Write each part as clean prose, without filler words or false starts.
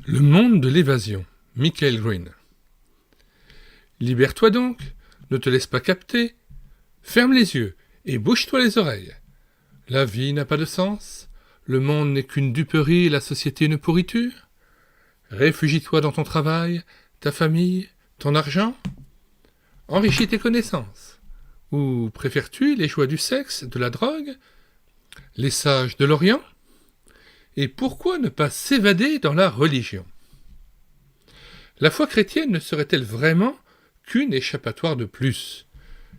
Le monde de l'évasion, Michael Green. Libère-toi donc, ne te laisse pas capter, ferme les yeux et bouge-toi les oreilles. La vie n'a pas de sens, le monde n'est qu'une duperie et la société une pourriture. Réfugie-toi dans ton travail, ta famille, ton argent. Enrichis tes connaissances. Ou préfères-tu les joies du sexe, de la drogue, les sages de l'Orient? Et pourquoi ne pas s'évader dans la religion? La foi chrétienne ne serait-elle vraiment qu'une échappatoire de plus?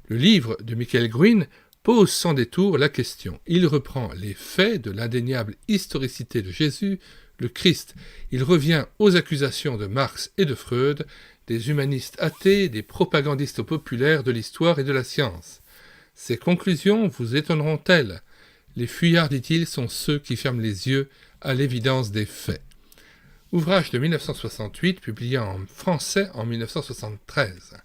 Le livre de Michael Green pose sans détour la question. Il reprend les faits de l'indéniable historicité de Jésus, le Christ. Il revient aux accusations de Marx et de Freud, des humanistes athées, des propagandistes populaires de l'histoire et de la science. Ces conclusions vous étonneront-elles? Les fuyards, dit-il, sont ceux qui ferment les yeux à l'évidence des faits. Ouvrage de 1968, publié en français en 1973.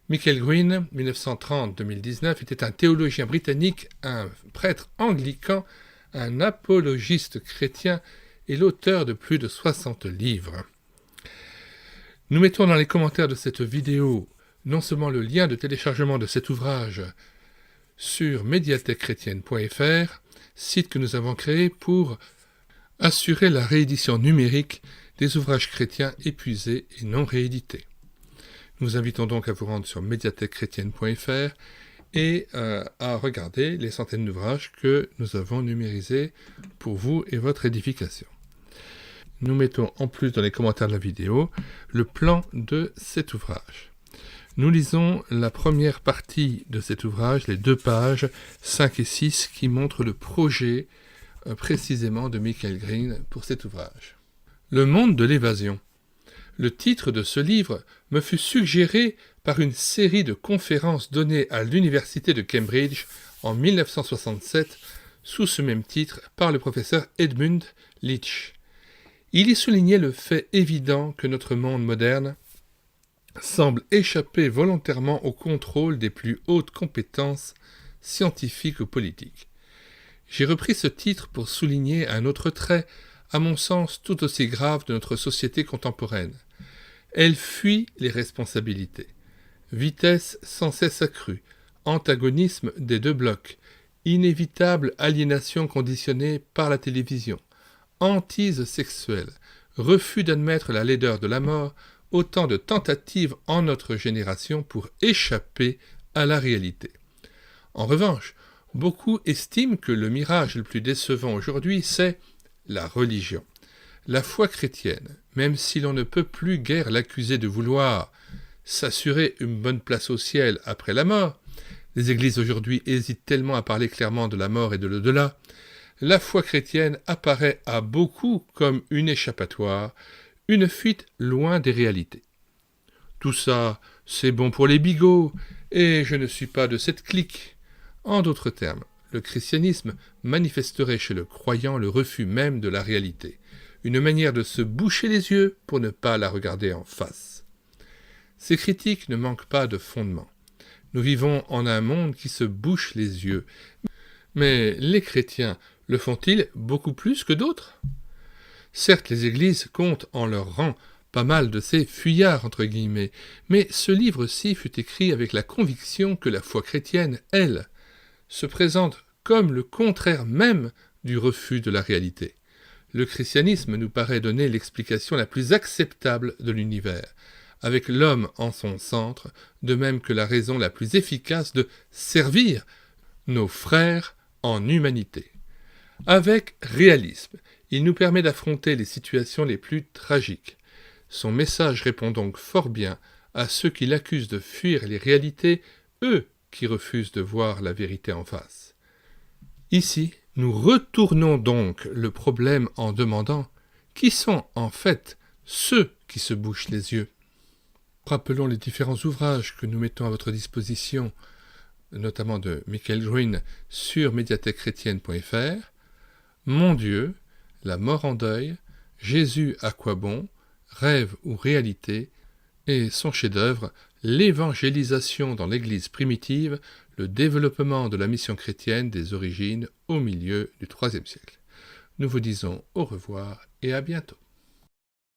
Michael Green, 1930-2019, était un théologien britannique, un prêtre anglican, un apologiste chrétien et l'auteur de plus de 60 livres. Nous mettons dans les commentaires de cette vidéo non seulement le lien de téléchargement de cet ouvrage sur mediathèquechrétienne.fr, site que nous avons créé pour assurer la réédition numérique des ouvrages chrétiens épuisés et non réédités. Nous vous invitons donc à vous rendre sur mediathèquechrétienne.fr et à regarder les centaines d'ouvrages que nous avons numérisés pour vous et votre édification. Nous mettons en plus dans les commentaires de la vidéo le plan de cet ouvrage. Nous lisons la première partie de cet ouvrage, les 2 pages 5 et 6 qui montrent le projet précisément de Michael Green pour cet ouvrage. Le monde de l'évasion. Le titre de ce livre me fut suggéré par une série de conférences données à l'université de Cambridge en 1967 sous ce même titre par le professeur Edmund Leach. Il y soulignait le fait évident que notre monde moderne semble échapper volontairement au contrôle des plus hautes compétences scientifiques ou politiques. J'ai repris ce titre pour souligner un autre trait, à mon sens tout aussi grave, de notre société contemporaine. Elle fuit les responsabilités. Vitesse sans cesse accrue, antagonisme des 2 blocs, inévitable aliénation conditionnée par la télévision, hantise sexuelle, refus d'admettre la laideur de la mort, autant de tentatives en notre génération pour échapper à la réalité. En revanche, beaucoup estiment que le mirage le plus décevant aujourd'hui, c'est la religion. La foi chrétienne, même si l'on ne peut plus guère l'accuser de vouloir s'assurer une bonne place au ciel après la mort, les églises aujourd'hui hésitent tellement à parler clairement de la mort et de l'au-delà, la foi chrétienne apparaît à beaucoup comme une échappatoire, une fuite loin des réalités. Tout ça, c'est bon pour les bigots, et je ne suis pas de cette clique. En d'autres termes, le christianisme manifesterait chez le croyant le refus même de la réalité, une manière de se boucher les yeux pour ne pas la regarder en face. Ces critiques ne manquent pas de fondement. Nous vivons en un monde qui se bouche les yeux. Mais les chrétiens le font-ils beaucoup plus que d'autres? Certes, les églises comptent en leur rang pas mal de ces fuyards, entre guillemets, mais ce livre-ci fut écrit avec la conviction que la foi chrétienne, elle, se présente comme le contraire même du refus de la réalité. Le christianisme nous paraît donner l'explication la plus acceptable de l'univers, avec l'homme en son centre, de même que la raison la plus efficace de servir nos frères en humanité. Avec réalisme, il nous permet d'affronter les situations les plus tragiques. Son message répond donc fort bien à ceux qui l'accusent de fuir les réalités, eux qui refusent de voir la vérité en face. Ici, nous retournons donc le problème en demandant qui sont en fait ceux qui se bouchent les yeux. Rappelons les différents ouvrages que nous mettons à votre disposition, notamment de Michael Green sur mediathèquechrétienne.fr. Mon Dieu, la mort en deuil, Jésus à quoi bon, rêve ou réalité, et son chef-d'œuvre, l'évangélisation dans l'Église primitive, le développement de la mission chrétienne des origines au milieu du IIIe siècle. Nous vous disons au revoir et à bientôt.